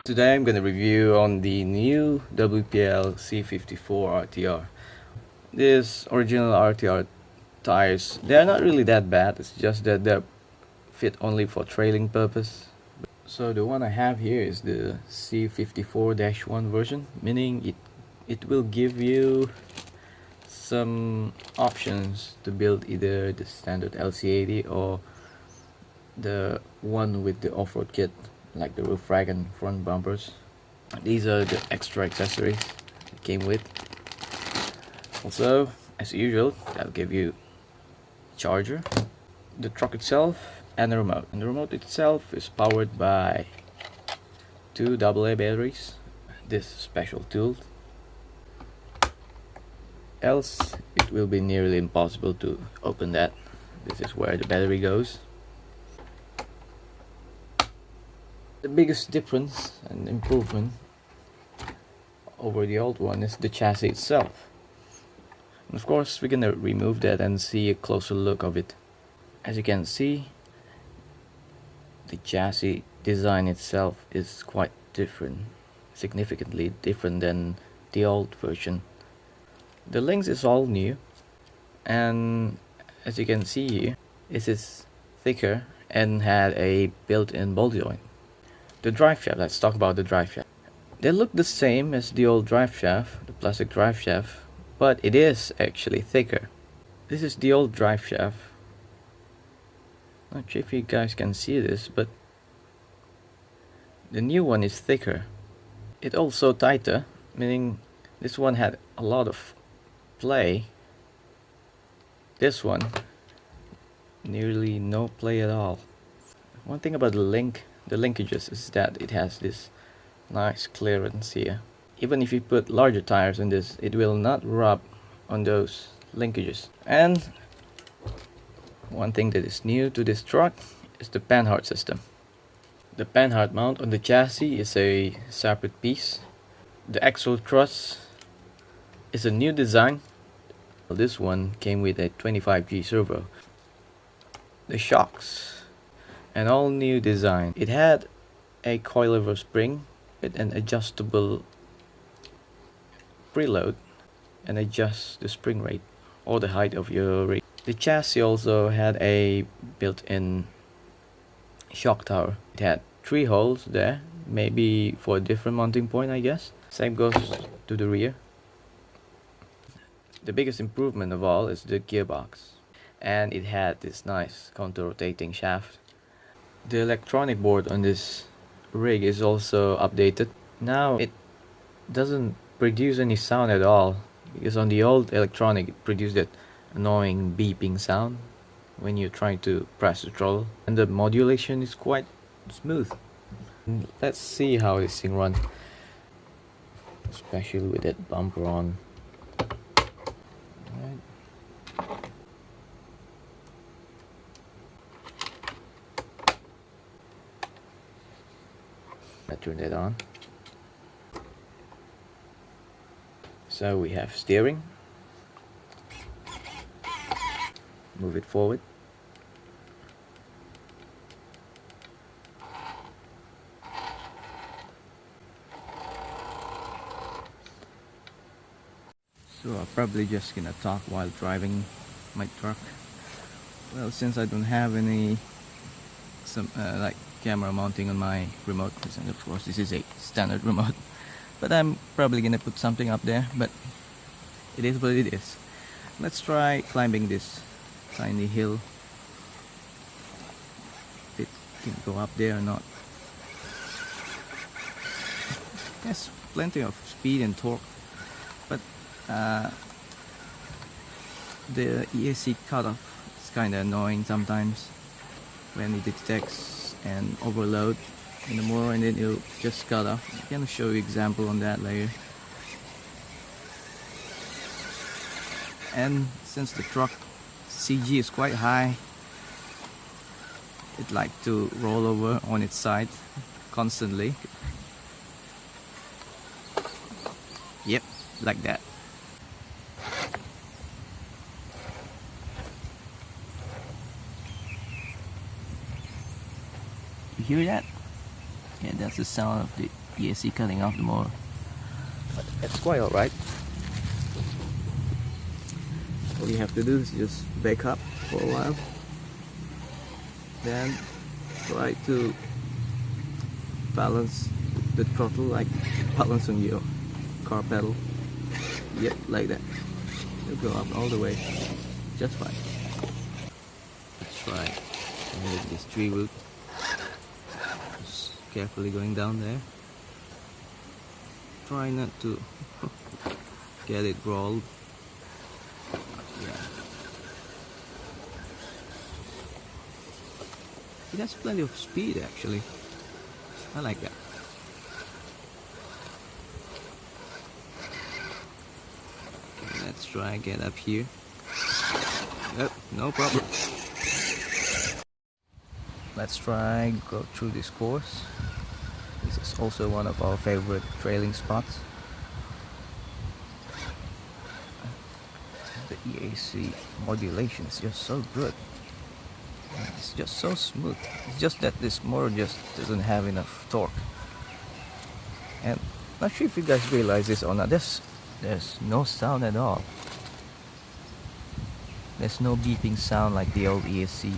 Today I'm going to review on the new WPL C54-1RTR. This original RTR tires, they're not really that bad, it's just that they're fit only for trailing purpose. So the one I have here is the C54-1 version, meaning it will give you some options to build either the standard LC80 or the one with the off-road kit, like the roof rack and front bumpers. These are the extra accessories it came with. Also, as usual, that'll give you charger, the truck itself, and the remote. And the remote itself is powered by two AA batteries, this special tool, else it will be nearly impossible to open that. This is where the battery goes. The biggest difference and improvement over the old one is the chassis itself. And of course, we're gonna remove that and see a closer look of it. As you can see, the chassis design itself is quite different, significantly different than the old version. The links is all new, and as you can see here, it is thicker and had a built-in ball joint. The drive shaft, let's talk about the drive shaft. They look the same as the old drive shaft, the plastic drive shaft, but it is actually thicker. This is the old drive shaft. Not sure if you guys can see this, but the new one is thicker. It's also tighter, meaning this one had a lot of play. This one, nearly no play at all. One thing about the linkages is that it has this nice clearance here. Even if you put larger tires in this, it will not rub on those linkages. And one thing that is new to this truck is the panhard system. The panhard mount on the chassis is a separate piece. The axle truss is a new design. This one came with a 25G servo. The shocks, an all new design. It had a coilover spring with an adjustable preload and adjust the spring rate or the height of your rig. The chassis also had a built-in shock tower. It had 3 holes there, maybe for a different mounting point, I guess. Same goes to the rear. The biggest improvement of all is the gearbox, and it had this nice counter-rotating shaft. The electronic board on this rig is also updated. Now it doesn't produce any sound at all, because on the old electronic it produced that annoying beeping sound when you're trying to press the throttle, and the modulation is quite smooth. Let's see how this thing runs, especially with that bumper on. I turn that on. So we have steering. Move it forward. So I'm probably just gonna talk while driving my truck. Well, since I don't have any like camera mounting on my remote, and of course this is a standard remote, but I'm probably gonna put something up there, but it is what it is. Let's try climbing this tiny hill. If it can go up there or not. There's plenty of speed and torque, but the ESC cutoff is kinda annoying sometimes when it detects and overload in the motor, and then it'll just cut off. I'm gonna show you example on that later. And since the truck CG is quite high, it like to roll over on its side constantly. Yep, like that. You hear that? Yeah, that's the sound of the ESC cutting off the motor. But it's quite alright. All you have to do is just back up for a while, then try to balance the throttle like balance on your car pedal. Yep, like that. It'll go up all the way, just fine. Let's try and hit this tree root. Just carefully going down there. Try not to get it rolled. Yeah. It has plenty of speed actually. I like that. Okay, let's try and get up here. Yep, no problem. Let's try go through this course. This is also one of our favorite trailing spots. The EAC modulation is just so good. It's just so smooth. It's just that this motor just doesn't have enough torque. And not sure if you guys realize this or not. There's no sound at all. There's no beeping sound like the old ESC.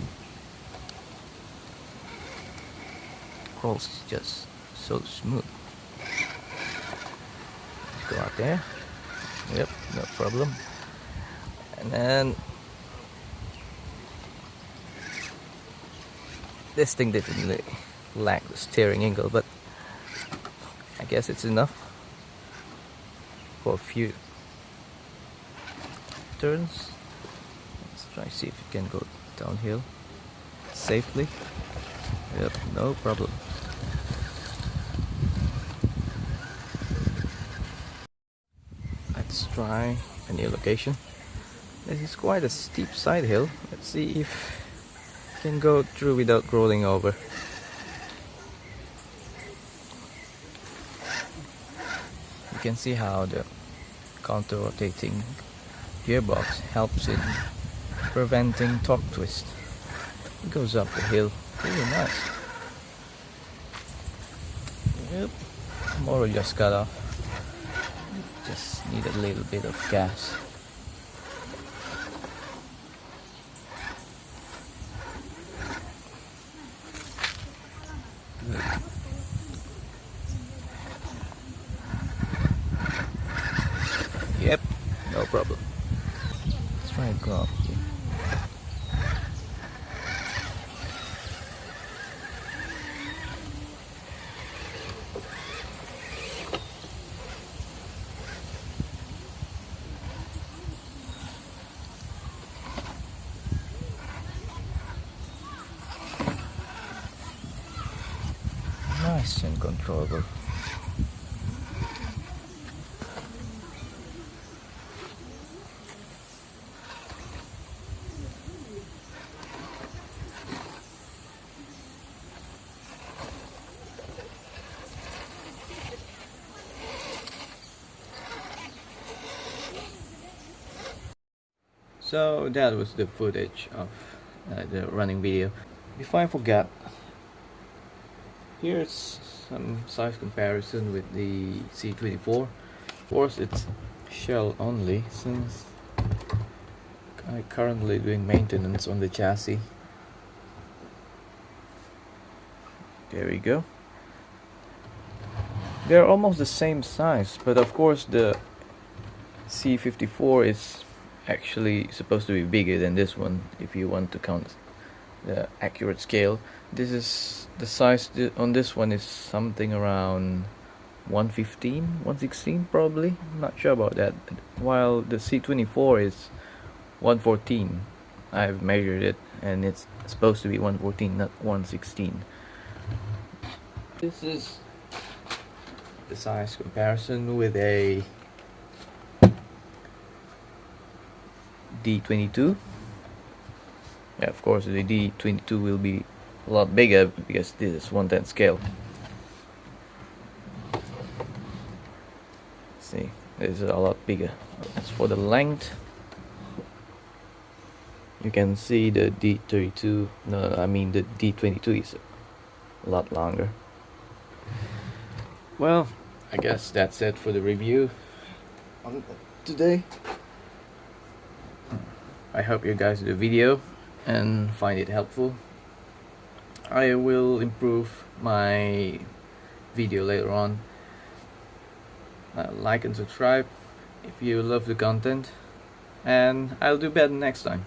Crawls just so smooth. Let's go out there. Yep, no problem. And then this thing definitely lacks the steering angle, but I guess it's enough for a few turns. Let's try see if it can go downhill safely. Yep, no problem. Let's try a new location. This is quite a steep side hill. Let's see if it can go through without rolling over. You can see how the counter-rotating gearbox helps in preventing torque twist. It goes up the hill really nice. Yep, motor just cut off. Just need a little bit of gas. Yep, no problem. Let's try and go up here. Nice and controllable. So that was the footage of the running video. Before I forget, here's some size comparison with the C24. Of course it's shell only since I'm currently doing maintenance on the chassis. There we go. They're almost the same size, but of course the C54 is actually supposed to be bigger than this one if you want to count the accurate scale. This is the size on this one is something around 115, 116 probably. I'm not sure about that. While the C24 is 114. I've measured it and it's supposed to be 114, not 116. This is the size comparison with a D22. Yeah, of course the D22 will be a lot bigger because this is 1/10 scale. See, this is a lot bigger. As for the length, you can see the D32, no, I mean the D22 is a a lot longer. Well, I guess that's it for the review on today. I hope you guys do the video and find it helpful. I will improve my video later on. Like and subscribe if you love the content, and I'll do better next time.